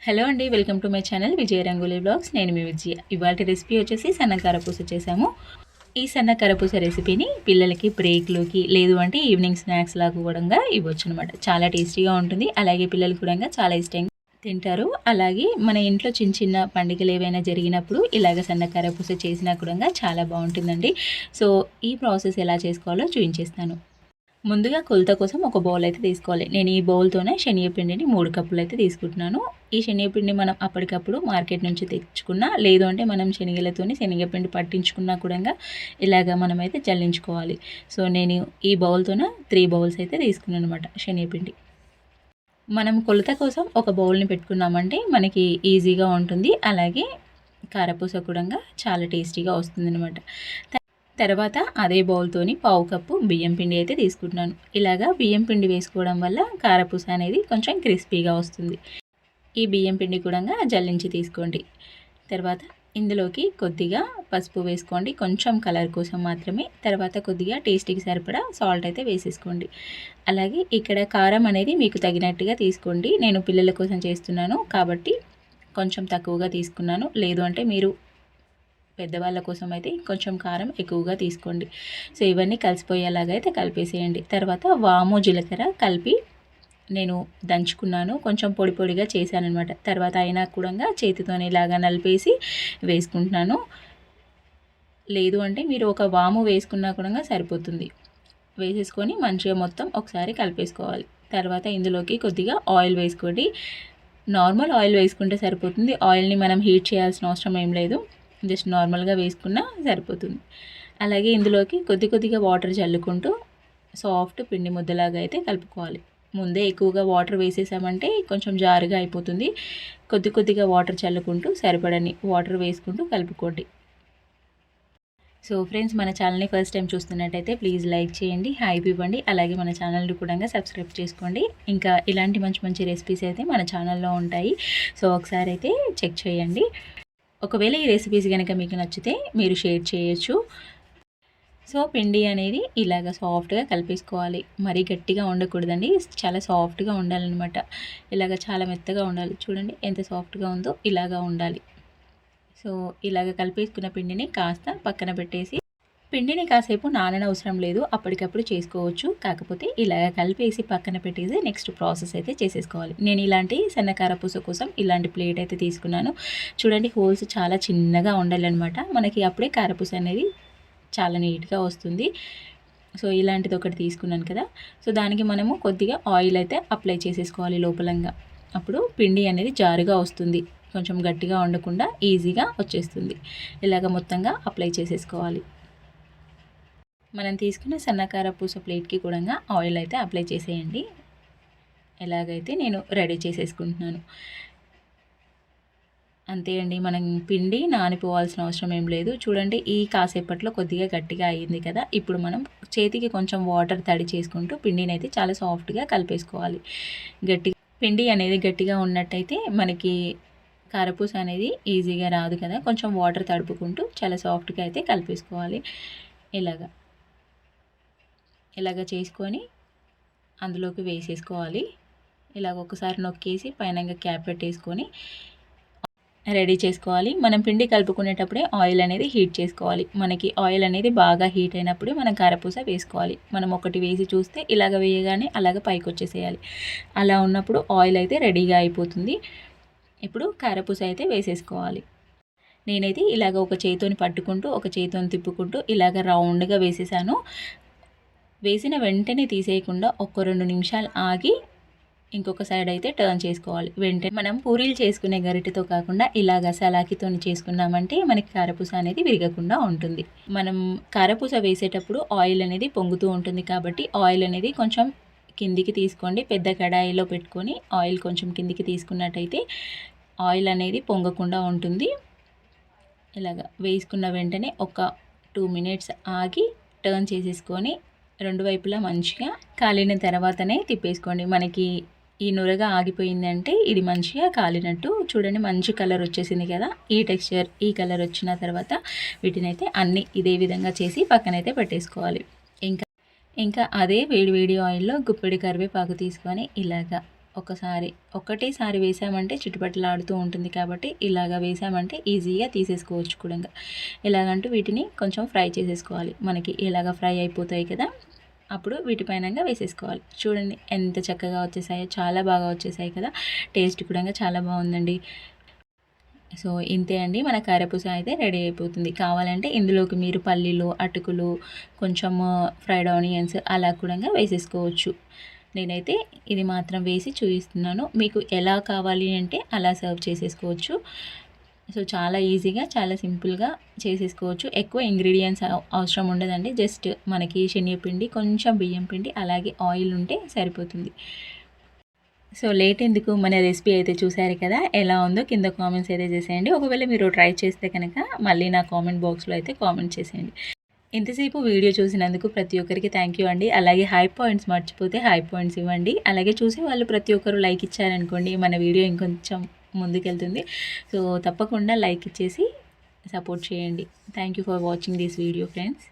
Hello అండి, welcome to my channel Vijaya Rangoli blogs. నేను మీ విజయ. ఇవాళ రెసిపీ వచ్చేసి సన్న కారపూస చేసాము. ఈ సన్న కారపూస రెసిపీని పిల్లలకి బ్రేక్లోకి లేదు అంటే ఈవినింగ్ స్నాక్స్ లాగా కూడా ఇవ్వచ్చు అనమాట. చాలా టేస్టీగా ఉంటుంది. అలాగే పిల్లలు కూడా చాలా ఇష్టంగా తింటారు. అలాగే మన ఇంట్లో చిన్న చిన్న పండుగలు ఏవైనా జరిగినప్పుడు ఇలాగ సన్న కారపూస చేసినా కూడా చాలా బాగుంటుందండి. సో ఈ ప్రాసెస్ ఎలా చేసుకోవాలో చూపించేస్తాను. ముందుగా కొలత కోసం ఒక బౌల్ అయితే తీసుకోవాలి. నేను ఈ బౌల్తోనే శనగపిండిని 3 కప్పులు అయితే తీసుకుంటున్నాను. ఈ శనగపిండి మనం అప్పటికప్పుడు మార్కెట్ నుంచి తెచ్చుకున్నా, లేదు అంటే మనం శనగలతోని శనగపిండి పట్టించుకున్నా కూడా ఇలాగ మనమైతే జల్లించుకోవాలి. సో నేను ఈ బౌల్తోన 3 బౌల్స్ అయితే తీసుకున్నాను అనమాట శనగపిండి. మనం కొలత కోసం ఒక బౌల్ని పెట్టుకున్నామంటే మనకి ఈజీగా ఉంటుంది. అలాగే కారపూస కూడా చాలా టేస్టీగా వస్తుందన్నమాట. తర్వాత అదే బౌల్తోని పావు కప్పు బియ్యం పిండి అయితే తీసుకుంటున్నాను. ఇలాగా బియ్యం పిండి వేసుకోవడం వల్ల కారపూస అనేది కొంచెం క్రిస్పీగా వస్తుంది. ఈ బియ్యం పిండి కూడా జల్లించి తీసుకోండి. తర్వాత ఇందులోకి కొద్దిగా పసుపు వేసుకోండి, కొంచెం కలర్ కోసం మాత్రమే. తర్వాత కొద్దిగా టేస్టీకి సరిపడా సాల్ట్ అయితే వేసేసుకోండి. అలాగే ఇక్కడ కారం అనేది మీకు తగినట్టుగా తీసుకోండి. నేను పిల్లల కోసం చేస్తున్నాను కాబట్టి కొంచెం తక్కువగా తీసుకున్నాను. లేదు అంటే మీరు పెద్దవాళ్ళ కోసం అయితే కొంచెం కారం ఎక్కువగా తీసుకోండి. సో ఇవన్నీ కలిసిపోయేలాగా అయితే కలిపేసేయండి. తర్వాత వాము జీలకర్ర కలిపి నేను దంచుకున్నాను, కొంచెం పొడి పొడిగా చేశానమాట. తర్వాత అయినా కూడా చేతితో ఇలాగా నలిపేసి వేసుకుంటున్నాను. లేదు అంటే మీరు ఒక వాము వేసుకున్నా కూడా సరిపోతుంది. వేసేసుకొని మంచిగా మొత్తం ఒకసారి కలిపేసుకోవాలి. తర్వాత ఇందులోకి కొద్దిగా ఆయిల్ వేసుకోండి. నార్మల్ ఆయిల్ వేసుకుంటే సరిపోతుంది. ఆయిల్ని మనం హీట్ చేయాల్సిన అవసరం ఏం లేదు. జస్ట్ నార్మల్గా వేసుకున్నా సరిపోతుంది. అలాగే ఇందులోకి కొద్దిగా వాటర్ చల్లుకుంటూ సాఫ్ట్ పిండి ముద్దలాగా అయితే కలుపుకోవాలి. ముందే ఎక్కువగా వాటర్ వేసేసామంటే కొంచెం జారుగా అయిపోతుంది. కొద్దిగా వాటర్ చల్లుకుంటూ సరిపడని వాటర్ వేసుకుంటూ కలుపుకోండి. సో ఫ్రెండ్స్, మన ఛానల్ని ఫస్ట్ టైం చూస్తున్నట్టయితే ప్లీజ్ లైక్ చేయండి, హైప్ ఇవ్వండి. అలాగే మన ఛానల్ని కూడా సబ్స్క్రైబ్ చేసుకోండి. ఇంకా ఇలాంటి మంచి రెసిపీస్ అయితే మన ఛానల్లో ఉంటాయి. సో ఒకసారి అయితే చెక్ చేయండి. ఒకవేళ ఈ రెసిపీస్ కనుక మీకు నచ్చితే మీరు షేర్ చేయొచ్చు. సో పిండి అనేది ఇలాగ సాఫ్ట్గా కలిపేసుకోవాలి. మరీ గట్టిగా ఉండకూడదండి, చాలా సాఫ్ట్గా ఉండాలన్నమాట. ఇలాగ చాలా మెత్తగా ఉండాలి. చూడండి ఎంత సాఫ్ట్గా ఉందో, ఇలాగా ఉండాలి. సో ఇలాగ కలిపేసుకున్న పిండిని కాస్త పక్కన పెట్టేసి, పిండిని కాసేపు నాననవసరం లేదు, అప్పటికప్పుడు చేసుకోవచ్చు. కాకపోతే ఇలాగ కలిపేసి పక్కన పెట్టేసి నెక్స్ట్ ప్రాసెస్ అయితే చేసేసుకోవాలి. నేను ఇలాంటి సన్న కారపూస కోసం ఇలాంటి ప్లేట్ అయితే తీసుకున్నాను. చూడండి హోల్స్ చాలా చిన్నగా ఉండాలన్నమాట. మనకి అప్పుడే కారపూస అనేది చాలా నీట్గా వస్తుంది. సో ఇలాంటిది ఒకటి తీసుకున్నాను కదా. సో దానికి మనము కొద్దిగా ఆయిల్ అయితే అప్లై చేసేసుకోవాలి లోపలంగా. అప్పుడు పిండి అనేది జారుగా వస్తుంది, కొంచెం గట్టిగా ఉండకుండా ఈజీగా వచ్చేస్తుంది. ఇలాగ మొత్తంగా అప్లై చేసేసుకోవాలి. మనం తీసుకున్న సన్నకార పూస ప్లేట్కి కూడా ఆయిల్ అయితే అప్లై చేసేయండి. ఎలాగైతే నేను రెడీ చేసేసుకుంటున్నాను. అంతే అండి, మనం పిండి నానిపోవాల్సిన అవసరం ఏం లేదు. చూడండి ఈ కాసేపట్లో కొద్దిగా గట్టిగా అయ్యింది కదా. ఇప్పుడు మనం చేతికి కొంచెం వాటర్ తడి చేసుకుంటూ పిండిని అయితే చాలా సాఫ్ట్గా కలిపేసుకోవాలి. పిండి అనేది గట్టిగా ఉన్నట్టయితే మనకి కారపూస అనేది ఈజీగా రాదు కదా. కొంచెం వాటర్ తడుపుకుంటూ చాలా సాఫ్ట్గా అయితే కలిపేసుకోవాలి. ఇలాగ చేసుకొని అందులోకి వేసేసుకోవాలి. ఇలాగ ఒకసారి నొక్కేసి పైన క్యాప్ పెట్టేసుకొని రెడీ చేసుకోవాలి. మనం పిండి కలుపుకునేటప్పుడే ఆయిల్ అనేది హీట్ చేసుకోవాలి. మనకి ఆయిల్ అనేది బాగా హీట్ అయినప్పుడు మనం కారపూస వేసుకోవాలి. మనం ఒకటి వేసి చూస్తే ఇలాగ వేయగానే అలాగ పైకి వచ్చేసేయాలి. అలా ఉన్నప్పుడు ఆయిల్ అయితే రెడీగా అయిపోతుంది. ఇప్పుడు కారపూస అయితే వేసేసుకోవాలి. నేనైతే ఇలాగ ఒక చేతితోని పట్టుకుంటూ ఒక చేతితోని తిప్పుకుంటూ ఇలాగ రౌండ్గా వేసేసాను. వేసిన వెంటనే తీసేయకుండా ఒక 2 నిమిషాలు ఆగి ఇంకొక సైడ్ అయితే టర్న్ చేసుకోవాలి. వెంటనే మనం పూరీలు చేసుకునే గరిటెతో కాకుండా ఇలాగ సలాకితో చేసుకున్నామంటే మనకి కారపూస అనేది విరగకుండా ఉంటుంది. మనం కారపూస వేసేటప్పుడు ఆయిల్ అనేది పొంగుతూ ఉంటుంది కాబట్టి ఆయిల్ అనేది కొంచెం కిందికి తీసుకోండి. పెద్ద కడాయిలో పెట్టుకొని ఆయిల్ కొంచెం కిందికి తీసుకున్నట్టయితే ఆయిల్ అనేది పొంగకుండా ఉంటుంది. ఇలాగ వేసుకున్న వెంటనే ఒక 2 మినిట్స్ ఆగి టర్న్ చేసేసుకొని రెండు వైపులా మంచిగా కాలిన తర్వాతనే తిప్పేసుకోండి. మనకి ఈ నురగా ఆగిపోయింది అంటే ఇది మంచిగా కాలినట్టు. చూడండి మంచి కలర్ వచ్చేసింది కదా. ఈ టెక్స్చర్ ఈ కలర్ వచ్చిన తర్వాత వీటినైతే అన్నీ ఇదే విధంగా చేసి పక్కనైతే పెట్టేసుకోవాలి. ఇంకా అదే వేడి ఆయిల్లో గుప్పెడి కరివేపాకు తీసుకొని ఇలాగా ఒకటేసారి వేసామంటే చుట్టుపట్లాడుతూ ఉంటుంది కాబట్టి ఇలాగ వేసామంటే ఈజీగా తీసేసుకోవచ్చు కూడా. ఎలాగంటూ వీటిని కొంచెం ఫ్రై చేసేసుకోవాలి. మనకి ఇలాగ ఫ్రై అయిపోతాయి కదా, అప్పుడు వీటిపైనంగా వేసేసుకోవాలి. చూడండి ఎంత చక్కగా వచ్చేసాయో, చాలా బాగా వచ్చేసాయి కదా. టేస్ట్ కూడా చాలా బాగుందండి. సో ఇంతే అండి, మన కారపూస అయితే రెడీ అయిపోతుంది. కావాలంటే ఇందులోకి మీరు పల్లీలు, అటుకులు, కొంచెం ఫ్రైడ్ ఆనియన్స్ అలా కూడా వేసేసుకోవచ్చు. నేనైతే ఇది మాత్రం వేసి చూపిస్తున్నాను. మీకు ఎలా కావాలి అంటే అలా సర్వ్ చేసేసుకోవచ్చు. సో చాలా ఈజీగా, చాలా సింపుల్గా చేసేసుకోవచ్చు. ఎక్కువ ఇంగ్రీడియంట్స్ అవసరం ఉండదండి. జస్ట్ మనకి శనగపిండి, కొంచెం బియ్యం పిండి, అలాగే ఆయిల్ ఉంటే సరిపోతుంది. సో లేట్ ఎందుకు, మన రెసిపీ అయితే చూసారు కదా, ఎలా ఉందో కింద కామెంట్స్ అయితే చేసేయండి. ఒకవేళ మీరు ట్రై చేస్తే కనుక మళ్ళీ నా కామెంట్ బాక్స్లో అయితే కామెంట్ చేసేయండి. ఇంతసేపు వీడియో చూసినందుకు ప్రతి ఒక్కరికి థ్యాంక్ యూ అండి. అలాగే హై పాయింట్స్ మర్చిపోతే హై పాయింట్స్ ఇవ్వండి. అలాగే చూసే వాళ్ళు ప్రతి ఒక్కరు లైక్ ఇచ్చారనుకోండి, మన వీడియో ఇంకొంచెం ముందుకెళ్తుంది. సో తప్పకుండా లైక్ ఇచ్చేసి సపోర్ట్ చేయండి. Thank you for watching this video friends.